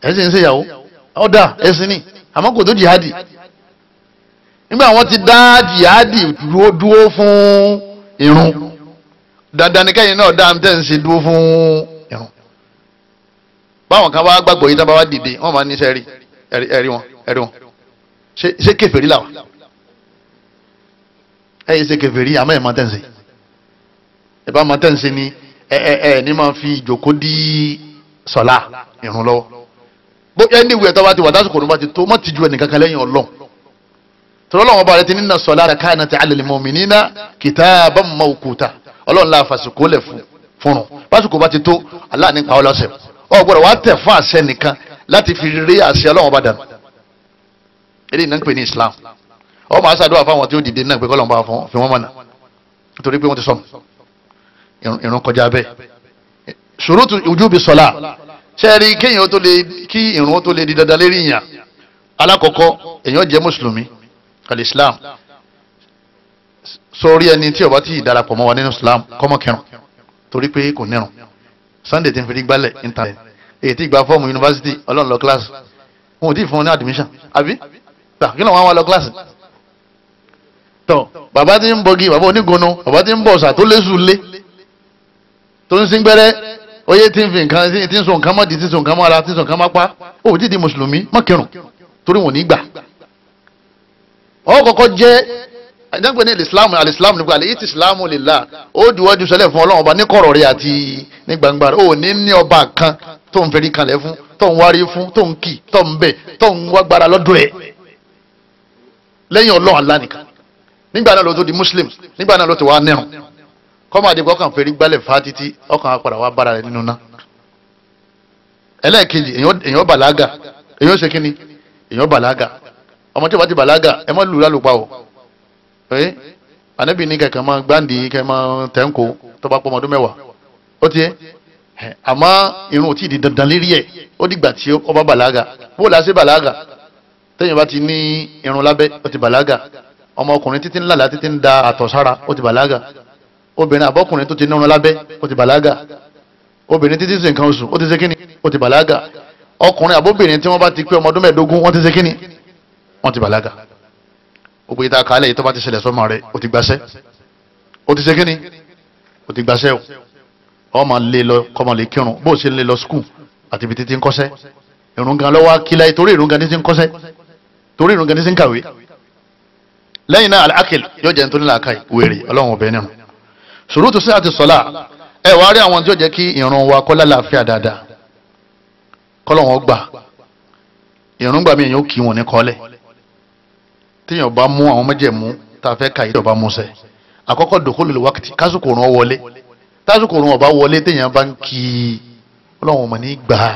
ẹ̀sìn ń ṣèyàwó ọ̀dà ẹ̀sìn ni àmọ́ kò tó jihadi nígbà wọn ti dá jihadi dúró fún irun dandan ni kẹ́yìn náà dá ń tẹ̀ ń ṣe dúró fún irun báwọn kan bá gbàgbọ́ yìí tá bá wá dìde wọ́n máa ní sẹ́rí ẹ̀rí wọn ṣé kèfèrí làwọn ẹ̀yìn ṣe kèfèrí àmọ́ ẹ̀ máa tẹ̀ ń ṣe ẹ̀ bá máa tẹ̀ ń ṣe ni ẹ̀ ní máa fi ìjòkó dí sọ̀lá irun lọ́wọ́ bó ẹni ìwé ẹ̀tọ́ bá ti wà dásìkò ní bá ti tó mọ́ ti ju ẹnìkankan lẹ́yìn Ọlọ́run tọ́lọ́ Ọlọ́run ọba rẹ ti nínà sọ̀lá kanat ala al-mu'minina kitaban mawquta Ọlọ́run la fàṣìkò lẹ̀ fúnrun básìkò bá ti tó Allah nípa ọlọ́sẹ̀ ọ gbọ́dọ̀ wá tẹ̀ fún àṣẹ nìkan láti fi rí àṣẹ Ọlọ́run ọba dànù eléyìí náà ń pè ní Islam ọ máa ṣàdúrà fáwọn tí ó dìde náà pé kọ́lọ́run bá fi wọ́n mọ̀nà nítorí pé wọ́n ti sọ̀mù ìrun kọjá bẹ́ẹ̀ ṣurutu wujubi sọ̀lá sẹ́ẹ̀rí kéèyàn tó lè kí ìrun tó lè di dandan lérí yàn alákọ̀ọ́kọ́ èèyàn jẹ́ mùsùlùmí al-Islam sórí ẹni tí ó bá ti darapọ̀ mọ́ wa nínú Islam kọ́mọ kẹrùn torí pé kò nírun Sunday ti ń fi gbálẹ̀ internet èyí tí gba fọ́ọ̀mù yunifásitì ọlọ́run lọ kíláàsì wọn ò tí ì fún un ní admission àbí kí ló wá lọ kíláàsì tọ bàbá tí ń bọgi bàbá onígunnu bàbá tí ń bọ̀ ọ̀sà tó lésù lé tó ń sín gbẹ́rẹ́ oyè tí ń fi nǹkan tí ń so nǹkan mọ́ di tí ń so nǹkan mọ́ ara tí ń so nǹkan mọ́ pa ó ti di mùsùlùmí má kírun torí wọn ò ní gbà ọ kọ́kọ́ jẹ́ àjẹpẹ́ ní alìsílámù nípa àlẹ́ yìí ti sílámù lillah ó diwọ́jú sẹ́lẹ̀ fún ọlọ́run ọba ní kọ̀rọ̀ rẹ̀ àti ní gbangba rẹ̀ ó ní ọba kan tó ń fẹ́rí kanlẹ̀ fún tó ń wárí fún tó ń kì tó ń bẹ̀ tó ń wágbára lọ́dọ̀ ẹ̀ lẹ́yìn ọlọ́run Allah nìkan nígbà náà ló tó di muslim nígbà náà ló ti wá nírun kọ́mọ àdìgbò ọkàn fẹ́rí gbálẹ̀ fà títí ọkàn apàdà wá bára rẹ̀ nínú náà ẹlẹ́ẹ̀kejì èèyàn bàlágà èèyàn ṣe kíni èèyàn bàlágà ọmọ tí ó bá ti bàlágà ẹ má lù lálùpà o ẹ anabi ní kẹkẹ máa gbáǹdì kẹ máa tẹ̀ǹkó tó bá pọ̀ ọmọdún mẹ́wàá ó ti yẹ àmọ́ irun ò tí ì di dandan lérí ẹ̀ ó dìgbà tí ó bá bàlágà bó la ṣe bàlágà tẹ́yìn bá ti ní irun lábẹ́ ó ti bàlágà ọmọ ọkùnrin títí ńlá títí ń da àtọ̀ sára ó ti bàlágà obìnrin àbọ́kùnrin tó ti ní irun lábẹ́ ó ti bàlágà obìnrin títí ṣe nǹkan oṣù ó ti ṣe kíni ó ti bàlágà ọkùnrin àbóbìnrin tí wọ́n bá ti pé ọmọ ọdún mẹ́ẹ̀ẹ́dógún wọ́n ti ṣe kíni wọ́n ti bàlágà gbogbo ìta kálẹ̀ yìí tó bá ti ṣẹlẹ̀ sọ́mọ rẹ̀ ó ti gbaṣẹ́ ó ti ṣe kíni ó ti gbaṣẹ́ o ọmọ lè lọ kọmọ lè kírun bó ṣe lè lọ skul àti ibi títí ń kọ́ṣẹ́ ìrun gan lọ́wọ́ kílẹ̀ torí ìrun gan ní ti ń kọ́ṣẹ́ torí ìrun gan ní ti ń kàwé lẹ́yìn náà al-akil yóò jẹ́ nítorí làákàyè wèrè ọlọ́run ọbẹ̀ nínú ṣurutu sihhati salat ẹ wá rí àwọn tí ó jẹ́ kí ìrun wa kó lálàáfíà dáadáa kọ́lọ́wọ́n gbà ìrun gbà mí èèyàn ó kí wọn ní kọ́lẹ̀ téèyàn bá mú àwọn májẹ̀mú tá a fẹ́ kà yìí tó bá mú ṣẹ àkọ́kọ́ dukhulul waqti kásìkò òrùn wọlé tásìkò òrùn ọba wọlé téèyàn bá ń kí ọlọ́run ọmọ ní gbà á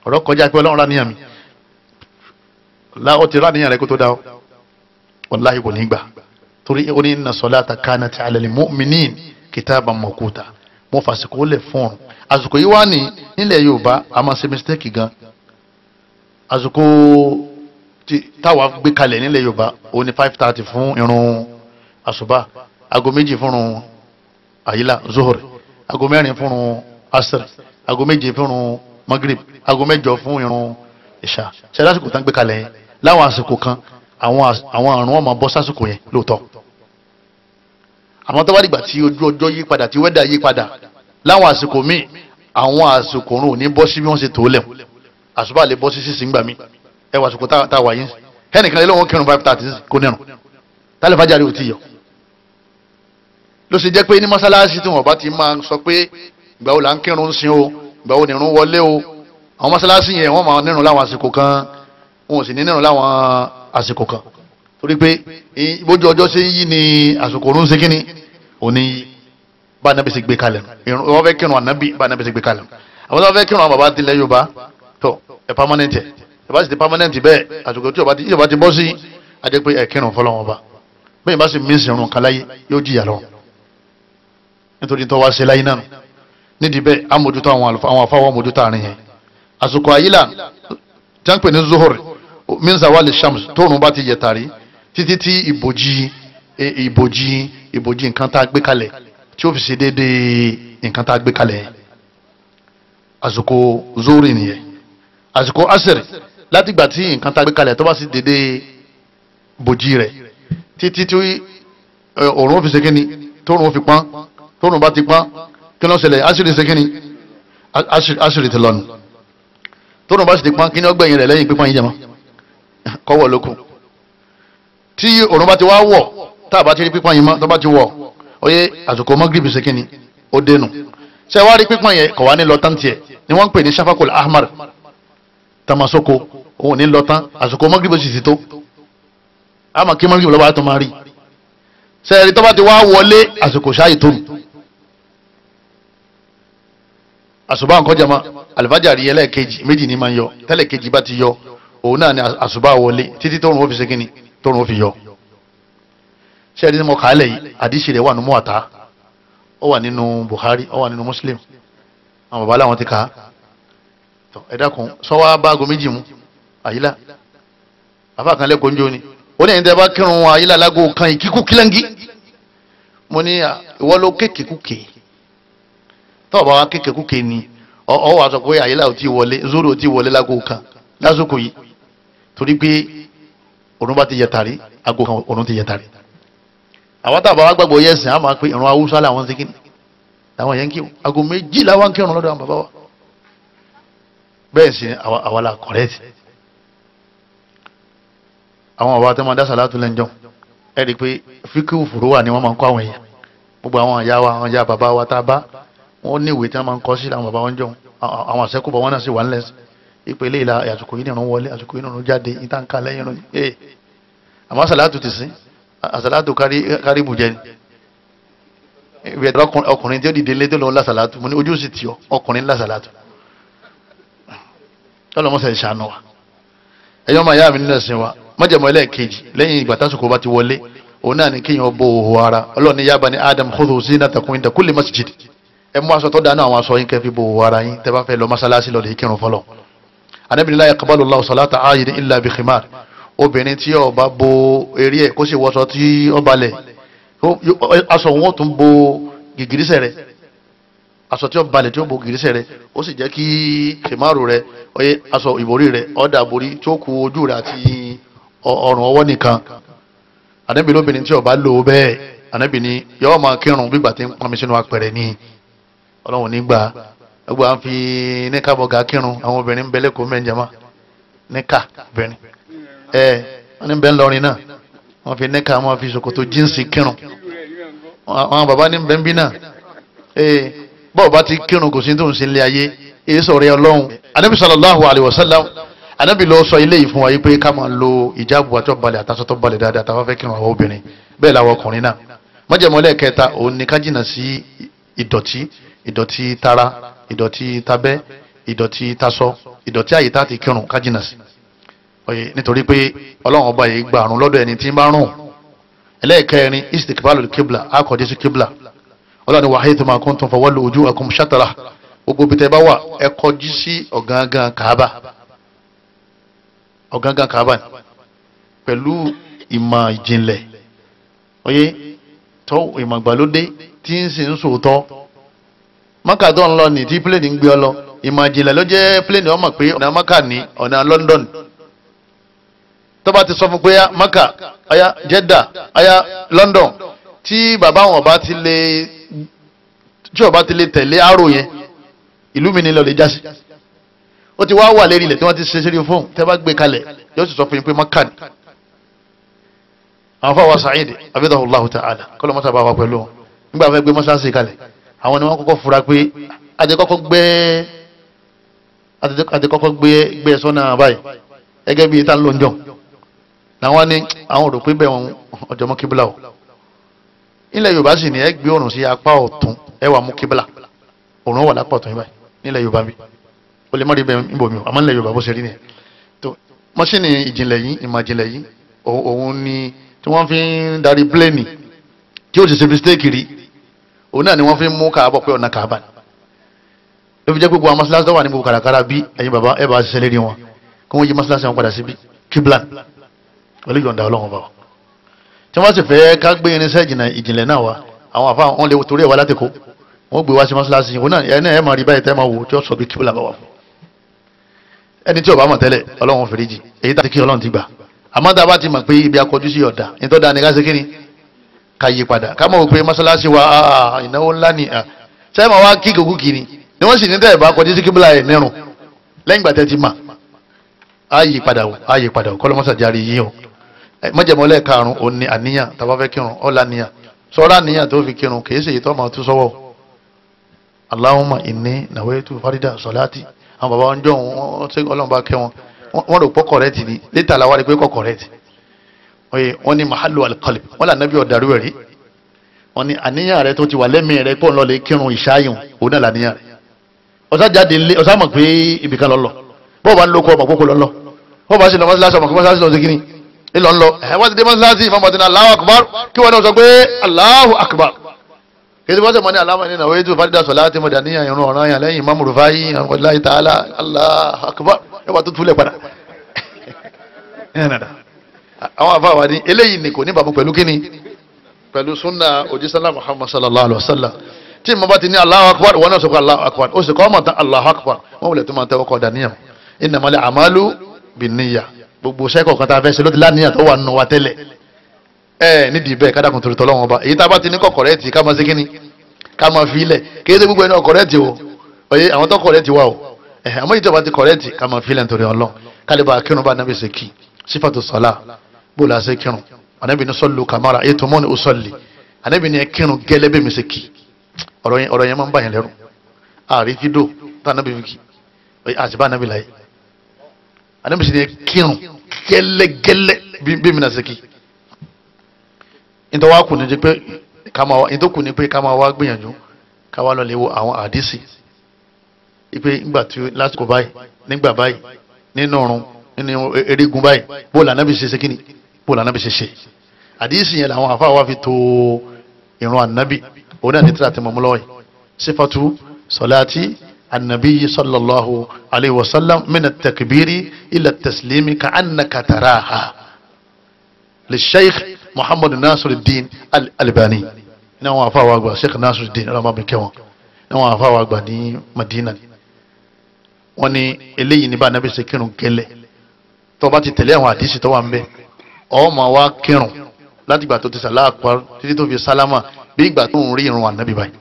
ọ̀rọ̀ kọjá pé ọlọ́run ráníyàn mi ó ti ráníyàn rẹ kó tó dá ọ wàláhì kò ní gbà torí ó ní inna salata kanat ala al-mu'minin kitaban mawquta mo fàsìkò lẹ̀ fún ọ̀run àsìkò yìí wá ní nílẹ̀ Yorùbá a máa ṣe mistake gan àsìkò táwa gbé kalẹ̀ nílẹ̀ Yorùbá ó ní 5:30 fún irun àsùbá aago 2 fún irun àyílà zohor aago 4 fún irun asr aago 7 fún irun magrib aago 8 fún irun ìṣà ṣe lásìkò tán gbé kalẹ̀ yẹn láwọn àsìkò kan àwọn àrùn wọn máa bọ́ sásìkò yẹn lóòótọ́ àmọ́ tó bá dìgbà tí ojú ọjọ́ yí padà tí wẹ́dà yí padà láwọn àsìkò míì àwọn àsìkò òrùn ò ní bọ́ sí bí wọ́n ṣe tó lẹ̀ àsùbá lè bọ́ sí sísìn gbà mí ẹ wà àsìkò tá a wà yín ẹnìkan lé lọ́wọ́ kírun 5:30 kó nírun tálẹ̀ fájà rí ò tí yọ ló ṣe jẹ́ pé ní mọ́sálásí tí wọ́n bá ti máa sọ pé ìgbà wo là ń kírun sin o ìgbà wo nírun wọlé o àwọn mọ́sálásí yẹn wọ́n máa nírun láwọn àsìkò kan wọn ò sì ní nírun láwọn àsìkò kan torí pé ìbójú ọjọ́ ṣe yí ni àsìkò òrùn ṣe kíni òní bá anabi ṣe gbé kalẹ̀ wọ́n fẹ́ kírun anabi bá anabi ṣe gbé kalẹ̀ àwọn tó fẹ́ kírun àwọn bàbá tilẹ̀ Yorùbá tó ẹ̀ permanent ẹ̀ bá sì ti permanent bẹ́ẹ̀ àsìkò tí Yorùbá ti bọ́ sí adé pé ẹ̀ kírun fọlọ́wọn bá bẹ́ẹ̀ bá sì mí sìnrún kan láyé yóò jìyà lọ nítorí tó wá ṣe láyé náà nídìí bẹ́ẹ̀ amójútó àwọn afáwọ́ amójútó àárín yẹn àsìkò àyílà tí wọ́n pè ní zuhur min zawali shams tóòrùn bá ti yẹ tàrí títí tí ìbòjì nǹkan tá a gbé kalẹ̀ tí ó fi ṣe déédéé nǹkan tá a gbé kalẹ̀ àsìkò zuri nìyẹn àsìkò asiri láti gbà tí nǹkan tá gbé kalẹ̀ tó bá sì dédé bòjì rẹ̀ títí tí òòrùn fi ṣe kíni tóòrùn fi pọ́n tóòrùn bá ti pọ́n kí ló ṣẹlẹ̀ asiri ṣe kíni asiri ti lọ́nu tóòrùn bá sì ti pọ́n kí ni ó gbẹ̀yìn rẹ̀ lẹ́yìn pípọ́n yìí jẹ́mọ́ kọ́wọ́ lókun tí òòrùn bá ti wá wọ̀ tá a bá ti rí pípọ́n yìí mọ́ tó bá ti wọ̀ oyè àsìkò mọ́gìrìbì ṣe kíni ó dénú ṣé wàá rí pípọ́n yẹn kọ̀ wá ní lọ tán tiẹ̀ ni wọ́n ń pè ní shafakul ahmar tamasoko òun ní lọ tán àsìkò mọ́gìrìbì sì ti tó àmọ́ kí mọ́gìrìbì lọ́wọ́ àtọ́ máa rí ṣé ẹ̀rí tó bá ti wá wọlé àsìkò ṣáàyè tó àsùbá nǹkan jama àlùfájàrí ẹlẹ́ẹ̀kejì méjì ní máa ń yọ tẹ́lẹ̀ kejì bá ti yọ òun náà ni àsùbá wọlé títí tóòrùn ó fi ṣe kíni tóòrùn ó fi yọ ṣé ẹni tí mo kà á lẹ̀ yìí àdìsí rẹ̀ wà nínú Muwatta ó wà nínú Bukhari ó wà nínú Muslim àwọn bàbá làwọn ti kà á ẹ dákun sọ́wọ́ báago méjì mú àyílà àfa kan lẹ́kọ̀ọ́ ń jó ni ó ní ẹni tẹ́ bá kírun àyílà lágò kan ìkíkú kílẹ̀ngí mo ní ìwọ ló kékèkúkè tọ́ ọ̀bá wa kékèkúkè ni ọ wà sọ pé àyílà ò tí wọlé zoro ò tí wọlé lágò kan lásìkò yìí torí pé òrùn bá ti yẹ tàrí àgò kan òrùn ti yẹ tàrí àwọn tàbá wa gbàgbọ́ yẹ̀sìn á máa pé ìrun Haúsá làwọn ti kíni làwọn yẹn ń kírun aago méjì làwọn ń kírun lọ́dọ̀ àwọn bàbá wa bẹ́ẹ̀ sì àwa la kọ̀rẹ́tì àwọn bàbá tó máa dá sàlátù lẹ́njọ́ ẹ rí i pé fíkìwù fòrò wà ní wọ́n máa ń kọ́ àwọn èèyàn gbogbo àwọn ìyá wa àwọn ìyá bàbá wa tá a bá wọ́n ní ìwé tí wọ́n máa ń kọ́ sí àwọn bàbá wọn jọ àwọn àṣẹ́kùbọ̀ wọn náà sì wà ńlẹ̀ ìpele ìlà àsìkò yìí nìrun wọlé àsìkò yìí nìrun jáde ìtànkà lẹ́yìn rún àmọ́ sàlátù ti sìn àsàlátù kárí bùjẹ́ ni ibi ẹ̀dọ́ ọkùnrin tí ó dìde lé tó lọ lásàlátù mo ní ojú sì tì ọ ọkùnrin lásàlátù ọlọ́mọsẹ̀ ìṣàánú wa ẹ̀yọ́ máa yá mi nínú ẹ̀sìn wa májẹ̀mọ́ ẹlẹ́ẹ̀kejì lẹ́yìn ìgbà tásìkò bá ti wọlé òun náà ní kéèyàn bo òhò ara ọlọ́ọ̀ni yá bani Adam khudhu zinatakum inda kulli masjid ẹ mú aṣọ tó dáná àwọn aṣọ yín kẹfì bo òhò ara yín tẹ́ bá fẹ́ lọ mọ́sálásí lọ lè kírun fọlọ́ Ànábì la yaqbalu Allahu salata ayyin illa bi khimar obìnrin tí ó bá bo eré ẹ̀ kó sì wọṣọ tí ó balẹ̀ aṣọ wọn tún bo gìgírísẹ̀ rẹ̀ aṣọ tí ó balẹ̀ tí ó bo gìgírísẹ̀ rẹ̀ ó sì jẹ́ kí khimaru rẹ̀ oye aṣọ ìborí rẹ̀ ọ̀dà borí tí ó ku ojú rẹ̀ àti ọrùn ọwọ́ nìkan Ànábì lóbìnrin tí ó bá lò bẹ́ẹ̀ Ànábì ní yóò máa kírun bí ìgbà tí ń pọnmi sínú apẹ̀rẹ̀ ní Ọlọ́run nígbà gbogbo à ń fi níkà bọ̀gà kírun àwọn obìnrin ń bẹ lẹ́kọ̀ọ́ mẹ́jẹ̀má níkà obìnrin wọ́n ní bẹ́ẹ̀ ńlọrin náà wọ́n fi níkà wọ́n fi ṣòkòtò jíǹsì kírun àwọn bàbá ní bẹ́ẹ̀ ń bí náà bọ́ọ̀ bá ti kírun kò sí tó ń sin ilé ayé èyí sọ̀rọ̀ Ọlọ́run Ànábì sallallahu alaihi wasallam Ànábì ló sọ ilé yìí fún wa yìí pé ká máa lo ìjáàbù àti ọ̀balẹ̀ àtàṣọ́tọ̀ balẹ̀ dáadáa tá a bá fẹ́ kírun àwọn obìnrin bẹ́ẹ̀ làwọn ọkùnrin náà májẹ̀mọ́lẹ̀ kẹta òun ni ká jìnnà sí ìdọ̀tí tara ìdọ̀tí tabẹ́ ìdọ̀tí tasọ ìdọ̀tí àyíká ti kírun ká jìnnà sí oye nítorí pé Ọlọ́run ọba yìí gba àrùn lọ́dọ̀ ẹni tí ń bá rùn ẹlẹ́ẹ̀kẹrin istikbalu kibla akọ̀dé sí kibla Ọlọ́run ni wa haythuma kuntum fawallu wujuhakum shatrah gbogbo bí tẹ́ bá wà ẹ kọjú sí ọ̀gángan Kaaba pẹ̀lú ìmọ̀ ìjìnlẹ̀ oye tó ìmọ̀ ìgbàlódé tí ń sì ń sòótọ́ Mákà tó ń lọ ní tí pílẹ̀nì ń gbé ọ lọ ìmọ̀ ìjìnlẹ̀ ló jẹ́ pílẹ̀nì ọmọ pé ọ̀nà Mákà ní ọ̀nà London tó bá ti sọ fún pé Mákà aya Jeddah aya London tí bàbá wọn bá ti lè tẹ̀lé àrò yẹn ìlú mi ní lọ lè jásí ó ti wá wà lérí ilẹ̀ tí wọ́n ti ṣe sérí fún tẹ́ bá gbé kalẹ̀ yóò sì sọ fún yín pé Mákà ní àwọn fáwọn Sa'id abidahullahu ta'ala kọ́lọ́ mọ́sá bá wà pẹ̀lú wọn nígbà fẹ́ gbé mọ́sáàsì kalẹ̀ àwọn ni wọ́n kọ́kọ́ fura pé adekọ́kọ́ gbé sọ́nà báyìí gẹ́gẹ́ bí ìta lóńjọ́ làwọn ní àwọn rò pé bẹ́ẹ̀ wọn ọjọ́ mọ́ kíbílà o nílẹ̀ Yorùbá sì ní ẹ gbé òrùn sí apá ọ̀tún ẹ wà mú kíbílà òrùn wà lápá ọ̀tún yìí báyìí nílẹ̀ Yorùbá bí ó lè má rí bẹ́ẹ̀ níbo mi o àmọ́ nílẹ̀ Yorùbá bó ṣe rí nìyẹn tó mọ́ṣínì ìjìnlẹ̀ yìí ìmọ̀ ìjìnlẹ̀ yìí òun ni tí wọ́n fi ń darí pléènì tí ó ti ṣe mistake rí òun náà ni wọ́n fi ń mú Káàbà pé ọ̀nà Káàbà ló fi jẹ́ gbogbo àwọn mọ́ṣáláṣí tó wà ní gbogbo kàràkàrà bí ẹ̀yin bàbá ẹ̀ bá ṣiṣẹ́ lérí wọn kí wọ́n yí mọ́ṣáláṣí wọn padà síbi kíblan wọlé yọ̀ǹda Ọlọ́run bá wa tí wọ́n sì fẹ́ ká gbé irinṣẹ́ ìjìnlẹ̀ náà wá àwọn àfa wọn lè torí ẹ̀ wá láti kó wọ́n gbé wá sí mọ́ṣáláṣí wọn náà ẹ̀ máa rí báyìí tẹ́ máa wò tí ó sọ bí kíblan bá wà fún ẹni tí ó bá mọ̀ tẹ́lẹ̀ ọlọ́run fèrèjì èyí tá ti kí ọlọ́run ti gbà àmọ́ tá a bá ti mọ̀ pé ibi akọjú sí ọ̀dà ní tó dáa ní ká ṣe kíni ká yí padà ká mọ̀ pé mọ́sálásí wa ìnáwó ńlá ni sẹ́yìn máa wá kí kòkú kiri ni wọ́n sì ní tẹ́ ẹ̀ bá kọjú sí kíbla ẹ̀ nírun lẹ́yìn ìgbà tẹ́ ti mà á yí padà o kọ́lọ́mọ́sá járe yí o mọ́jẹ̀mọ́lẹ̀ karùn-ún òun ni àníyàn tá a bá fẹ́ kírun ọ̀la níyàn sọ́ra níyàn tó fi kírun kì í ṣe ìtọ́ máa tú sọ́wọ́ Allahumma inni nawaitu farida salati àwọn bàbá wọn jọ wọn ṣe ọlọ́run bá kẹ́ wọn rò pọ́ kọ̀rẹ́tì ni létà làwọn rí pé kọ̀ kọ̀rẹ́tì wọ́n ní mahalu alqalb wọ́n là nábì ọ̀dàrú ẹ̀rí wọ́n ní àníyàn rẹ tó ti wà lẹ́mìí rẹ pọ̀ ńlọ́lẹ̀ kírun ìṣáyùn òun náà làníyàn rẹ ọ̀sá jáde ńlé ọ̀sá mọ̀ pé ibìkan lọ́lọ́ bọ́ọ̀ bá ń lóko ọmọ kókó lọ́lọ́ bọ́ọ̀ bá sì lọ mọ́sálásí ọmọ kó mọ́sálásí lọ sí kíní ńlọ ńlọ wọ́n ti dé mọ́sálásí ìmọ̀mọ́tì náà Allahu akbar kí wọ́n náà sọ pé Allahu akbar kìí bọ́sẹ̀ mọ́ ní aláwọ̀ nínú àwọn ètò ìfàdídà sọ̀lá tí mo dà níyàn ìrún ọ̀ràn yàn lẹ́yìn Imam Rufai Allahi ta'ala Allahu akbar ẹwà tó túlẹ̀ padà àwọn àfáwà ní eléyìí ni kò ní bàbá pẹ̀lú kíni pẹ̀lú sunna òjísàlá Muhammad sallallahu alaihi wasallam tí mo bá ti ní Allahu akbar wọn náà sọ pé Allahu akbar ó sì kọ́ ọmọ tán Allahu akbar wọn wulẹ̀ tó máa tẹ́wọ́ kọ́ dàníyàn innamal a'malu binniyah gbogbo sẹ́kọ̀ kan tá a fẹ́ ṣe ló ti láníyàn tó wà nù wa tẹ́lẹ̀ nídìí bẹ́ẹ̀ kádàkùn torí tọ́lọ́wọ́n ọba èyí tá a bá ti ní kọ́ kọ̀rẹ́ẹ̀tì ká máa ṣe kíni ká máa fi ilẹ̀ kéde gbogbo ẹni kọ̀rẹ́ẹ̀tì o oye àwọn tó kọ̀rẹ́ẹ̀tì wa o àmọ́ yìí tó bá ti kọ̀rẹ́ẹ̀tì ká máa fi ilẹ̀ nítorí Ọlọ́run kálíbà kírun bá anábì ṣe kí sífàtò sọlá bó la ṣe kírun anábì ní sọlù kàmára ètò mọ́ni ó sọlì anábì ní kírun gẹ́lẹ́ bẹ́ẹ̀ mi ṣe kí ọ̀rọ̀ yẹn máa ń bá yẹn lẹ́rù àrí fídò tá anábì fi kí àti bá anábì láyé anábì sì ní kírun gẹ́lẹ́gẹ́lẹ́ bí mi náà ṣe kí ìtọ́wá kù ní pé ìtọ́kù ní pé ká máa wá gbìyànjú ká wá lọ lè wo àwọn àdísì ipe nígbà tí lásìkò báyìí nígbà báyìí nínú ọrùn nínú erigun báyìí bóòlù ànábì ṣe kíni bóòlù ànábì ṣe àdísì yẹn làwọn àfáà wá fi tó ìrun ànábì òun náà ní tíra tí mo mú lọ́wọ́ yìí sífàtú sọláàtì ànábì sallallahu alayhi wa sallam mina takbiri ila taslimi ka annaka taraha li sheikh Muhammad Nasiruddin Al-Albani ní àwọn àfáà wa àgbà Sheikh Nasiruddin ọlọ́mọ kẹwọn ní àwọn àfáà wa àgbà ní Madina wọ́n ní eléyìí ní bá anábì ṣe kírun gẹ́lẹ́ tó bá ti tẹ̀lé àwọn àdísì tó wà ń bẹ ó máa wá kírun láti ìgbà tó ti sàlá àpá títí tó fi sálámà bí ìgbà tó ń rí irun ànábì báyìí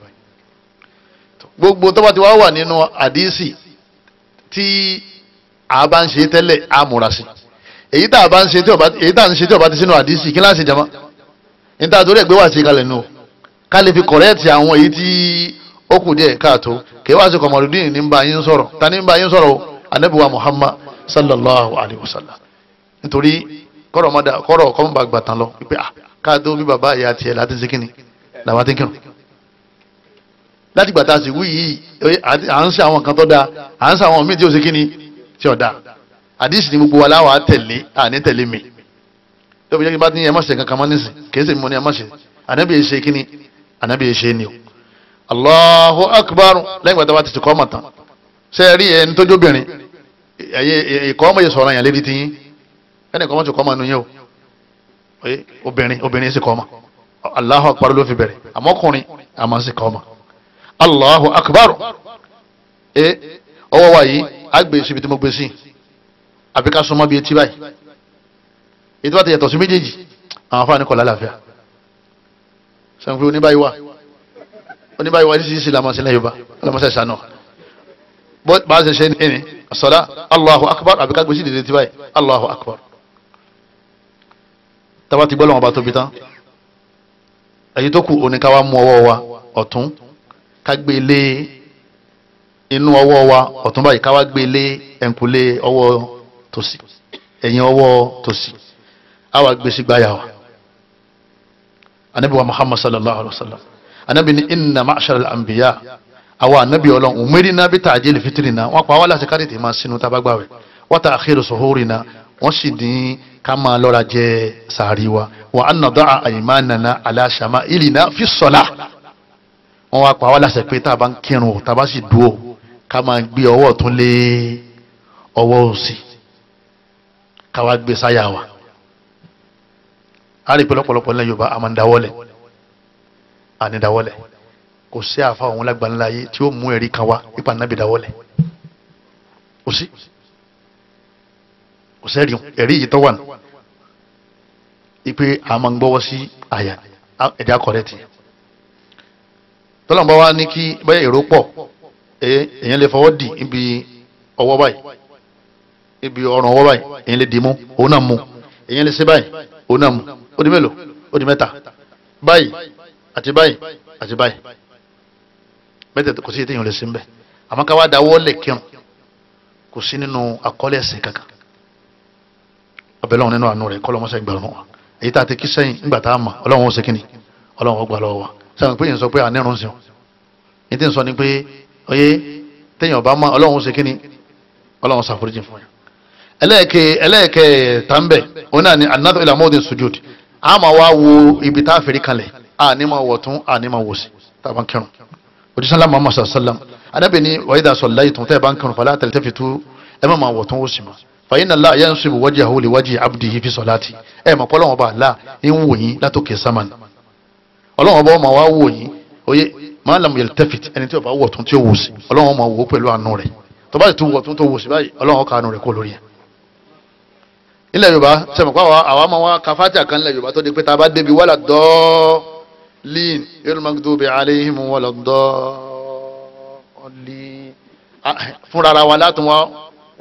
gbogbo tó bá ti wá wà nínú àdísì tí a bá ń ṣe tẹ́lẹ̀ á múra sí èyí tá a bá ń ṣe tí ọba ti sínú àdísì kí láti jama ní tá a torí ẹgbẹ́ wà sí kalẹ̀ nù ká lè fi kọ̀rẹ́ẹ̀tì àwọn èyí tí ó kù díẹ̀ káàtó kí wá sí Kọmọrùdín ní bá yín sọ̀rọ̀ ta ní bá yín sọ̀rọ̀ Ànábì wa Muhammad sallallahu alayhi wa sallam nítorí kọ́rọ̀ kọ́mọba gbàtàn lọ wípé káàtó bí bàbá ìyá tiẹ̀ láti ṣe kíni làwọn ti kírun láti gbàtà sí wí yìí à ń ṣe àwọn kan tó dáa à ń ṣe àwọn míì tí ó ṣe kíni tí ó dáa àdìsí ni gbogbo wa láwa tẹ̀lé àní tẹ̀lé mi tó fi jẹ́ kí n bá ti ní ẹ má ṣe kankan mọ́ nísìn kì í ṣe mímọ́ ní ẹ má ṣe ànábì yẹn ṣe kíni ànábì yẹn ṣe ni o Allahu akbar lẹ́yìn gbàtà wa ti kọ́ ọmọ tán ṣe é rí ẹni tó jóbìnrin ìkọ́ ọmọ yẹn sọ̀rọ̀ yẹn lédi tiyín ẹnì kan mọ́ ti kọ́ ọmọ nu yẹn o obìnrin sì kọ́ ọmọ Allahu akbar ló fi bẹ̀rẹ̀ àmọ́ ọkùnrin àmọ́ sì kọ́ ọmọ Allahu akbar ọwọ́ wa yìí á gbé síbi tí mo gbé sí àbí ká súnmọ́ bí etí báyìí ètò àti yàtọ̀ sí méjèèjì àwọn afáàní kọ̀ lálàáfíà sẹ́wọ̀n pé oníbàyí wa ní sísí làmọ́ sílẹ̀ yorùbá ọlọ́mọṣẹ́ sànù bá a ṣe ṣe ní as-salat Allahu akbar àbí ká gbé sí ìdílé etí báyìí Allahu akbar tàbá ti gbọ́ lọ́wọ́ bá tóbi tán èyí tó kù òní ká wá mú ọwọ́ wa ọ̀tún ká gbé lé inú ọwọ́ wa ọ̀tún báyìí ká wá gbé lé ẹ̀ǹkùlé ọwọ́ tòsì ẹ̀yìn ọwọ́ tòsì á wá gbé sí gbáyà wa anabi wa Muhammad sallallahu alaihi wa sallam anabi ni inna ma'ashara al-anbiya àwa anabi ọlọ́run umirna bi ta'jil fitrina wọ́n pa wá láti kárí tèmá sínú tabagbáwẹ̀ wa ta'khir suhurina wọ́n sì dín ká máa lọ́ra jẹ sàárì wa an nada'a aymanana ala shama'ilina fi s-salah wọ́n wá pa wá láti pé tá a bá ń kírun tá a bá sì dúró ká máa gbé ọwọ́ ọ̀tún lé ọwọ́ òsì ká wá gbé sáyà wa a rí pé lọ́pọ̀lọpọ̀ ní Yorùbá a máa ń dáwọ́lẹ̀ àní dáwọ́lẹ̀ kò sí àfa òun lágbàńlá yé tí ó mú ẹ̀rí kan wá ipa nàbì dáwọ́lẹ̀ kò sí kò sẹ́rí ẹ̀rí yìí tó wà ní ipe a máa ń gbọ́wọ́ sí àyà ẹ̀dá kọ̀rẹ́tì tọ́lọ́mọba wa ní kí bẹ́ẹ̀ èrò pọ̀ èèyàn lè fọwọ́ dì ibi ọwọ́ báyìí ibi ọrùn ọwọ́ báyìí èèyàn lè dì mú òun náà mú èèyàn lè ṣe báyìí òun náà mú ó di mélòó ó di mẹ́ta báyìí àti báyìí àti báyìí mẹ́tẹ̀ẹ̀ta kò sí ètò èèyàn lè ṣe ń bẹ̀ àmọ́ ká wá dáwọ́ lẹ̀ kírun kò sí nínú àkọọ́lẹ̀ ẹ̀sìn kankan ọbẹ̀ lọ́wọ́ nínú àánú rẹ̀ kọ́ lọ́mọ́sẹ̀ gbà lọ́wọ́ èyí tá a ti kí sẹ́yìn nígbà tá a mọ̀ ọlọ́run ó ṣe kíni ọlọ́run ó gbà lọ́wọ́ wa sẹ́wọ̀n pé yẹn sọ pé ànírun sí wọn ní tí ń sọ ni pé oyè téèyàn bá mọ̀ ọlọ́run ó ṣe kíni ọlọ́run ṣàforíjì fún yẹn. ẹlẹ́ẹ̀kẹ́ tàǹbẹ̀ òun náà ni anadu ila mawdi sujud a máa wá wo ibi tá a fèrè kalẹ̀ a ní máa wọ̀ tún a ní máa wò sí tá a bá ń kírun òjísàlá muhammad sallam anábì ní wa idha sallaytum tẹ́ ẹ bá ń kírun fala taltafitu ẹ má máa wọ̀ tún wò sí ma fa inna Allah yansibu wajhahu li wajhi abdihi fi salati ẹ mọ̀ pé Ọlọ́run bá Allah ń wò yín látòkè sámán Ọlọ́run bá máa wá wò yín oyè ma lam yaltafit ẹni tí ó bá wọ̀ tún tí ó wò sí Ọlọ́run máa wò pẹ̀lú àánú rẹ̀ tó bá tún wọ̀ tún tó wò sí báyìí Ọlọ́run ká àánú rẹ̀ kó lórí ẹ̀. ilẹ̀ Yorùbá sẹ́mi pé àwa máa wá kafátíà kan ilẹ̀ Yorùbá tó di pé tá a bá débi wala dallin ghayril maghdubi alayhim wala dallin fúnra ara wa látún wá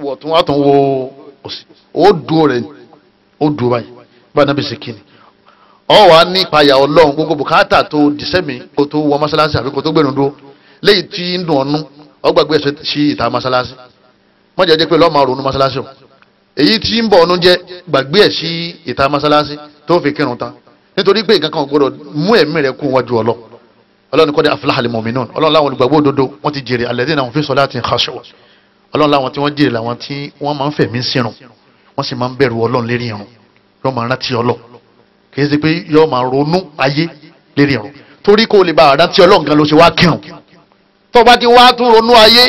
wọ̀ tún wá tún wo òsì ó dúró rẹ̀ ó dúró báyìí báyìí náà bí ṣe kíni ọ wà ní ìpayà Ọlọ́run gbogbo bùkátà tó dìsẹ́mi kó tó wọ mọ́sálásí àbí kó tó gbẹ̀rún dúró léyìí tí ń dùn ọ́nú ọgbàgbé ẹ̀sẹ̀ sí ìta mọ́sálásí mọ́jà jẹ́ pé lọ́ọ́ máa ronú mọ́sálásí o èyí tí ń bọ̀ ọ́nú jẹ́ gbàgbé ẹ̀ sí ìta mọ́sálásí tó fi kírun tán nítorí pé nǹkan kan gbọdọ̀ mú ẹ̀mí rẹ̀ kú wájú Ọlọ́run kọ́ dé aflahal mu'minun Ọlọ́run láwọn olùgbàgbọ́ òdodo wọ́n ti jèrè alladhina hum fi salatin khashu'un Ọlọ́run láwọn tí wọ́n jèrè làwọn tí wọ́n máa ń fẹ̀mí sírun wọ́n sì máa ń bẹ̀rù Ọlọ́run lérí irun yóò máa rántí Ọlọ́run kìí ṣe pé yóò máa ronú ayé lérí irun torí kó o lè bá rántí Ọlọ́run gan ló ṣe wá kírun tó bá ti wá tún ronú ayé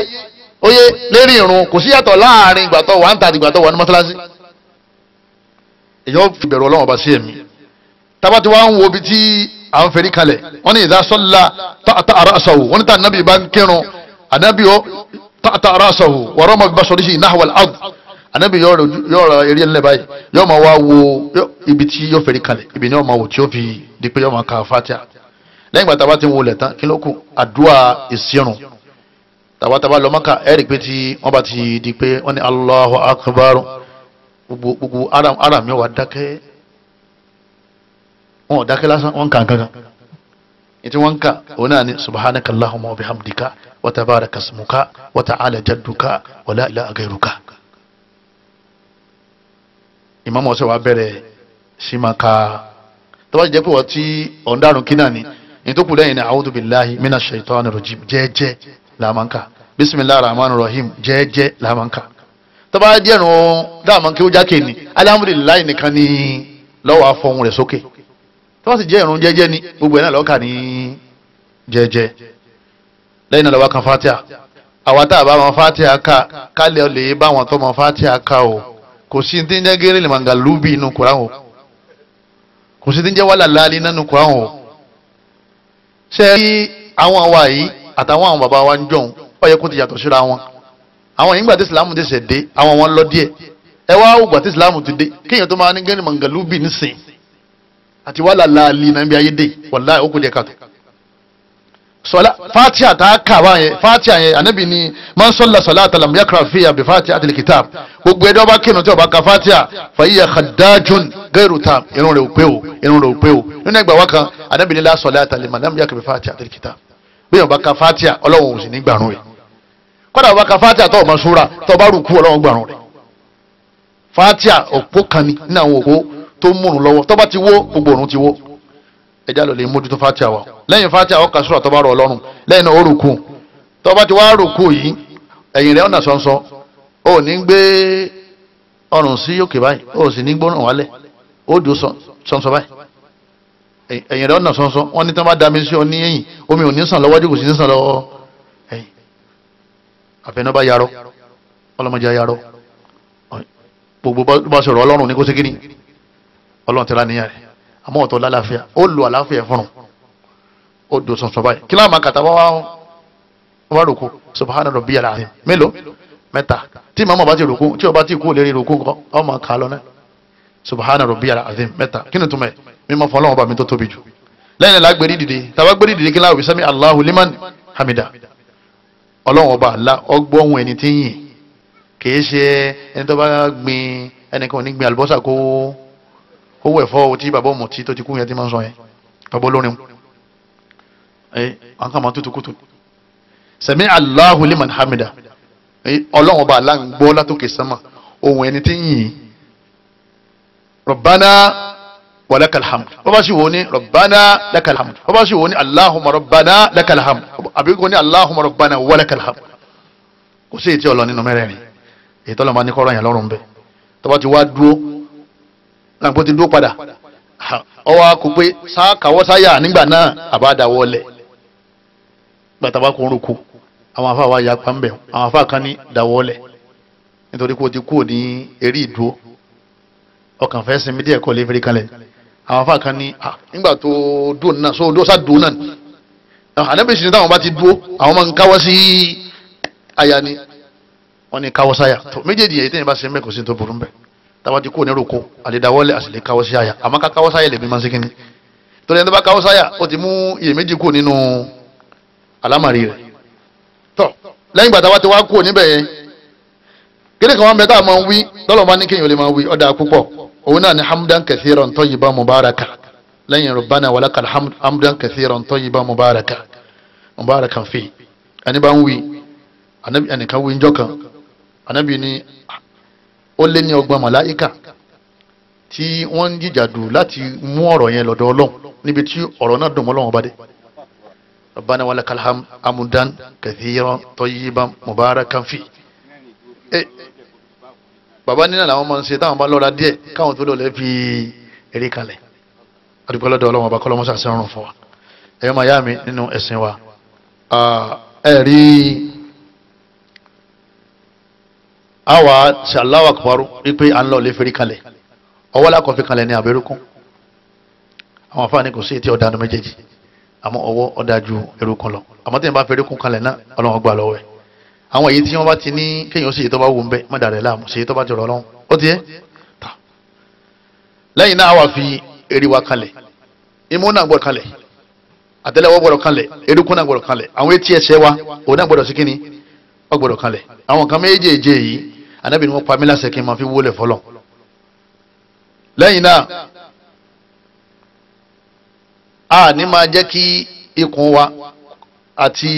oyé lérí irun kò sí yàtọ̀ láàrin ìgbà tó wà ń ta ìgbà tó wà ní mọ́sálásí èyí ó fi bẹ̀rù Ọlọ́run ọba sí ẹ̀mí tábà tí wọ́n ń wo ibi tí à ń fẹ́rí kalẹ̀ wọ́n ní idha salla ta'ata ra'sahu wọ́n ní tá ànábì bá ń kírun ànábì ó ta'ata ra'sahu wa rama bi basarihi nahwa al-ard ànábì yóò rọ eré ńlẹ̀ báyìí yóò máa wá wo ibi tí yóò fẹ́rí kalẹ̀ ibi ni yóò máa wò tí yóò fi di pé yóò máa ka Fatiha lẹ́yìn ìgbà tábà tí ń wọlé tán kí ló kù àdúrà ìsirun tábà lọ Mákà ẹ̀rí pé tí wọ́n bá ti di pé wọ́n ní Allahu akbar gbogbo ara mi wà dákẹ́ wọn ò dákẹ́ lásán wọn kàn kankan ètí wọn kà òun náà ni subhanaka Allahumma wa bihamdika wa tabaraka ismuka wa ta'ala jadduka wa la ilaha ghayruka. ìmáàmù ọ̀sẹ̀ wa bẹ̀rẹ̀ sí máa ka tó bá jẹ́ pé wọ́n ti ọ̀ndarun kí náà ni ìtòkù lẹ́yìn ní a'udhu billahi minash shaitani rajim jẹ́ẹ́jẹ́ làmánká bismillahir rahmanir rahim jẹ́ẹ́jẹ́ làmánká tó bá jẹ́ ìrun dáàmú kí ó jákè ní alhamdulillahi nìkan ní lọ́wọ́ afọ́hun rẹ̀ sókè tó bá sì jẹ́ ìrun jẹ́ẹ́jẹ́ ní gbogbo ẹ̀ náà lọ́kà ní jẹ́ẹ́jẹ́ lẹ́yìn náà lọ́wọ́ kan Fatiha àwa tá a bá wọn Fatiha ká kálẹ̀ lè bá wọn tó wọn Fatiha ká o kò sí ní jẹ́ gẹ́rẹ́ lè màgà lúbì inú Kùránì o kò sí ní jẹ́ wàhálà láàlì nínú Kùránì o ṣe rí àwọn àwa yìí àtàwọn àwọn bàbá wa ń jọ̀hún ó yẹ kó ti yàtọ̀ síra wọn àwọn yìí gbà tí Islam ti ṣẹ̀ dé àwọn wọn lọ díẹ̀ ẹ wá gbà tí Islam ti dé kéèyàn tó máa ní gẹ́rẹ́ màgà lúbì nísìn àti wàhálà láàlì náà bí ayé dé wàláhì ó kò díẹ̀ kàtó sọlá Fatiha tá a kà wáyé Fatiha yẹn anabi ni man salla salata lam yakra fiha bi Fatihatil kitab gbogbo ẹdọ bá kírun tí ó bá ka Fatiha fa hiya khaddajun ghayru tam irun rẹ̀ ò pé o irun rẹ̀ ò pé o nínú ẹgbàá wa kan anabi ni la salata liman lam yakra bi Fatihatil kitab bí ó bá ka Fatiha Ọlọ́run ò sì ní gbàrún rẹ̀ kódà ó bá ka Fatiha tó ma sura tó bá rúkú Ọlọ́run gbàrún rẹ̀ Fatiha òpó kan ni nínú àwọn òpó tó múrun lọ́wọ́ tó bá ti wó gbogbo òrùn ti wó ẹjá lọ lè mójútó Fatiha wa lẹ́yìn Fatiha ó ka sura tó bá rọ̀ Ọlọ́run lẹ́yìn náà ó rùkú tó bá ti wá rùkú yìí ẹ̀yìn rẹ̀ ọ̀nà sọ́nsọ́ ó ní gbé ọrùn sí òkè báyìí ó sì ní gbóná wálẹ̀ ó dùn sọ́nsọ́ báyìí ẹ̀yìn rẹ̀ ọ̀nà sọ́nsọ́ wọ́n ní tí wọ́n bá dami sí ọ ní ẹ̀yìn omi ò ní sàn lọ́wọ́dì kò sì ní sàn lọ́wọ́ ẹ̀yìn àfẹnubá yarọ ọlọ́mọdé yarọ gbogbo bá sọ̀rọ̀ Ọlọ́run ní kó ségin ní Ọlọ́run tẹ́lá níyà rẹ̀ àmọ́ ọ̀tọ̀ lálàáfíà ó lo àlàáfíà fúnrun ó do sọ̀nsọ̀ báyìí kí láàmà kàtà wá rúkú subhana rabbiyal azim mélòó mẹ́ta tí màmá bá ti rùkú tí o bá ti kú lérí rùkú nǹkan ọmọ kà lọ náà subhana rabbiyal azim mẹ́ta kí ni túmọ̀ ẹ̀ mímọ́ fún ọlọ́run bá mi tó tóbi jù lẹ́yìn la gbérí dìde tàbá gbérí dìde kí láwùjọ sami Allahu liman hamida ọlọ́run ọba àlá ọgbọ́n ẹni tí ń yìn kìí ṣe ẹni tó bá gbin ẹnìkan ò ní gbin àlùbọ́sà kó owó ẹ̀fọ́ tí bàbá ọmọ tí tó ti kú yẹn ti máa ń sọ yẹn bàbá olórin àwọn kan máa tutù kùtù sami Allahu liman hamida ọlọ́run ọba àlá ń gbọ́ látòkè sánmà ohun ẹni tí ń yìn rabbana walakal hamd bàbá sì wò ní rabbana lakal hamd bàbá sì wò ní allahumma rabbana lakal hamd àbí kò ní allahumma rabbana walakal hamd kò sí ètí ọlọ nínú mẹ́rẹ̀ẹ̀rin èyí tọ́lọ́ máa ní kọ́rọ̀ yẹn lọ́rùn bẹ́ẹ̀ tọ́ba ti wá dúró láǹpọ̀ ti dúró padà ọwọ́ kò pé sáàkàwọ́ sáyà nígbà náà àbádàwọlẹ̀ gbàtàbá kò ń rúkú àwọn afá wa ya pa ń bẹ̀ àwọn afá kan ní dàwọlẹ̀ nítorí kó o ti kú ní eré ìdúró ọkàn fẹ́ sinmi díẹ̀ kọ́ lè fi kalẹ̀ àwọn afá kan ní nígbà tó dúró náà so dúró sá dúró náà ni ànábìsí ni táwọn bá ti dúró àwọn máa ń káwọ́ sí àyà ni wọ́n ní káwọ́ sáyà tó méjèèjì èyí tẹ́yìn bá ṣe mẹ́kọ̀ọ́ sí tó burú mbẹ́ táwa ti kú ní rúkú àlèdáwọ́lẹ̀ àṣìlè káwọ́ sí àyà àmọ́ ká káwọ́ sáyà lè bí máa ń ṣe kíni torí ẹni tó bá káwọ́ sáyà ó ti mú iyèméjì kú nínú àlámàrí rẹ̀ tọ́ lẹ́yìn ìgbà táwa ti wá kú níbẹ̀ yẹn kíni kan wọn bẹ tá a máa ń wí tọ́lọ̀ bá ní kéèyàn lè máa wí ọ̀dà púpọ̀ òun náà ni hamdan kathiran tayyiban mubaraka lẹ́yìn rabbana walakal hamd hamdan kathiran tayyiban mubarakan fi ẹni bá ń wí ẹnìkan wí njọ́ kan anabi ni ó lé ní 30 màláíkà tí wọ́n ń jìjàdù láti mú ọ̀rọ̀ yẹn lọ́dọ̀ Ọlọ́run níbi tí ọ̀rọ̀ náà dùn mọ́ Ọlọ́run bá dé rabbana walakal hamdan kathiran tayyiban mubarakan fi bàbá nínú làwọn máa ń ṣe táwọn bá lọ́ra díẹ̀ káwọn tó lọ́lẹ̀ fi eré kalẹ̀ àdúgbò lọ́dọ̀ Ọlọ́run ọba kọ́lọ́mọ́sá sí ọ̀run fún wa ẹ̀yọ́ máa yá mi nínú ẹ̀sìn wa ẹ̀rí àwa ṣe Allahu Akbar wípé à ń lọ lè fi rí kalẹ̀ ọwọ́ lákọ̀ fi kalẹ̀ ní àbẹ̀rúkún àwọn afáàní kò sí ètí ọ̀dà méjèèjì àmọ́ ọwọ́ ọ̀dà ju erúkún lọ àmọ́ tí wọ́n bá fi erúkún kalẹ̀ náà Ọlọ́run gbà lọ́wọ́ ẹ̀ àwọn èyí tí wọ́n bá ti ní kéèyàn sí èyí tó bá wù ń bẹ́ mọ́dà rẹ̀ láàmú sí èyí tó bá ti rọ̀ lọ́wọ́ ó ti yẹ ta lẹ́yìn náà àwa fi eré wa kalẹ̀ imú náà gbọ́dọ̀ kalẹ̀ àtẹ́lẹwọ́ gbọ́dọ̀ kalẹ̀ erúkún náà gbọ́dọ̀ kalẹ̀ àwọn etí ẹsẹ̀ wa òun náà gbọ́dọ̀ sí kíni ó gbọ́dọ̀ kalẹ̀ àwọn kan méjèèjì yìí Ànábì ni wọ́n pa mí láṣẹ kí n máa fi wólẹ̀ fọlọ́ lẹ́yìn náà a ní máa jẹ́ kí ikùn wa àti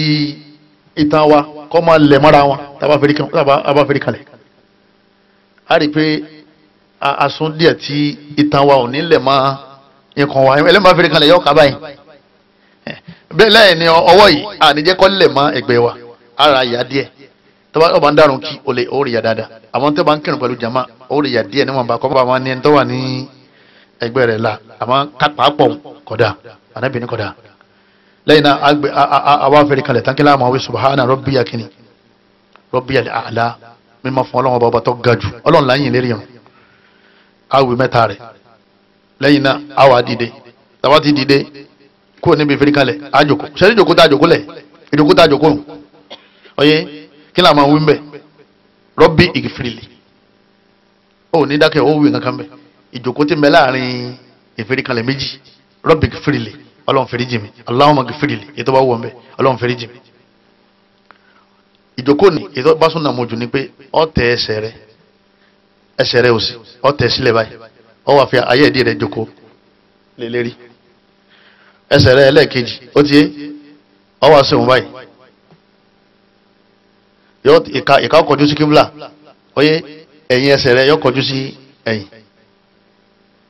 itan wa kọ́ máa lẹ̀ mọ́ra wọn tàbá fẹ́rí kalẹ̀ a rí pé asun díẹ̀ tí itan wa ò ní lẹ̀ mọ́ ikùn wa ẹlẹ́mọ̀ fẹ́rí kalẹ̀ yọ ká báyìí bẹ́ẹ̀ lẹ́yìn ni ọwọ́ yìí a ní jẹ́ kọ́ lẹ̀ mọ́ ẹgbẹ́ wa ara ìyá díẹ̀ tọ́ba ọba ń dárun kí o lè ó rí ya dáadáa àmọ́ tẹ́ bá ń kírun pẹ̀lú jama ó rí ya díẹ̀ níwọ̀n bá kọ́ bá wọn ní ẹni tó wà ní ẹgbẹ́ rẹ̀ la àmọ́ kápápọ̀ kódà Ànábì ní kódà lẹ́yìn náà àwa fẹ́rí kalẹ̀ tán kí láàmú àwọn subhana rabbiya kini rabbiyal a'la mímọ́ fún Ọlọ́run ọba tó ga jù Ọlọ́run láyìn lérí yẹn àwì mẹ́ta rẹ̀ lẹ́yìn náà àwa dìde tàwa ti dìde kó níbi fẹ́rí kalẹ̀ àjòkó sẹ́ni ìjòkó tá àjòkó lẹ̀ ìjòkó tá àjòkó ọyẹ kí láàmú àwọn wíńbẹ̀ rabbi igfirli ó ní dákẹ́ ó wí nǹkan bẹ̀ ìjòkó ti mẹ́ láàrin ìfẹ́rí kalẹ̀ méjì rabbi igfirli Ọlọ́run fẹ́rí jì mí Allahumma gfirli ètò bá wọ̀ ń bẹ́ Ọlọ́run fẹ́rí jì mí ìjókòó ni ètò bá súnà mojú ni pé ọ tẹ ẹsẹ̀ rẹ òsì ọ tẹ sílẹ̀ báyìí ọ wà fi ayé ìdí rẹ jókòó lélẹ́rí ẹsẹ̀ rẹ ẹlẹ́ẹ̀kejì ó ti yé ọ wà sẹ́wọ̀n báyìí yọ ìka kọjú sí kíbla oyé ẹ̀yìn ẹsẹ̀ rẹ yọ kọjú sí ẹ̀yìn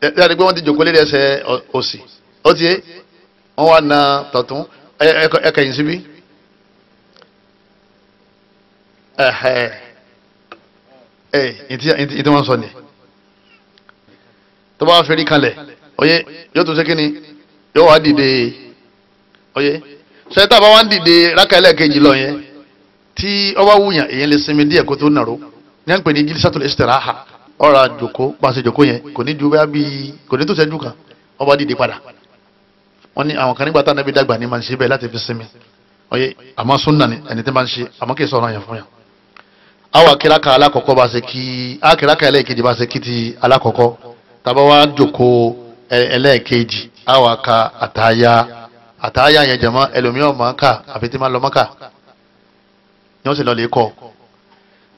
ẹ̀ ẹ́ pé wọ́n ti jókòó lérí ẹsẹ̀ òsì ó ti yé wọ́n wá na tọ̀tún ẹ̀kẹ̀yìn síbí ìtí wọ́n sọ ni tó bá fẹ́rí kalẹ̀ oyé yóò tún ṣe kí ni yóò wá dìde oyé ṣẹ́tà bá wá ń dìde rákàlẹ̀ kejì lọ yẹn tí ọ bá wùyàn èyàn lè sinmi díẹ̀ kó tó nàró ní à ń pè ní jilisatul istiraha ọ̀rọ̀ àjòkó pàṣẹ jòkó yẹn kò ní ju bí kò ní tó ṣẹ́jú kan ọ bá dìde padà wọ́n ní àwọn kan nígbà tá Ànábì dàgbà ní máa ń ṣe bẹ́ẹ̀ láti fi sinmi oyé àmọ́ súnà ni ẹni tí máa ń ṣe àmọ́ kì í sọ̀rọ̀ yẹn fún yàn àwa kiraka alákọ̀ọ́kọ́ bá ṣe kí kiraka ẹlẹ́ẹ̀kejì bá ṣe kí ti alákọ̀ọ́kọ́ tàbá wá jókòó ẹlẹ́ẹ̀kejì àwa ka àtàyà yẹn jẹ̀mọ́ ẹlòmíràn máa ń kà àfi tí máa lọ mọ́kà ni wọ́n sì lọ lè kọ́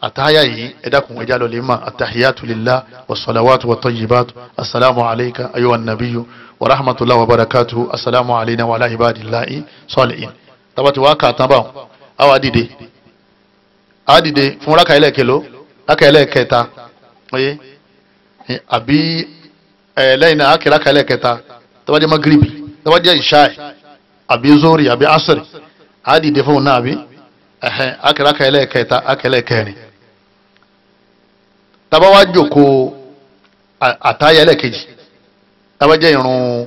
àtàyà yìí ẹ dákun ẹja lọ lè mà àtàhíyàtù lillah wassalawatu wattayyibatu assalamu alayka ayyuhan nabiyyu wa rahmatullahi wa barakatuhu assalamu alayna wa ala ibadillahi salihin tàbá ti wá kà tán báwọn àwa dìde fún rákà ẹlẹ́ẹ̀kẹló rákà ẹlẹ́ẹ̀kẹta oye àbí lẹ́yìn náà ákè rákà ẹlẹ́ẹ̀kẹta tó bá jẹ́ magribi tó bá jẹ́ ìṣáì àbí zori àbí asiri àdìde fún náà àbí ákè rákà ẹlẹ́ẹ̀kẹta ákè ẹlẹ́ẹ̀kẹrin tá bá wá jókòó àtàyà ẹlẹ́ẹ̀kejì tá bá jẹ́ ìrun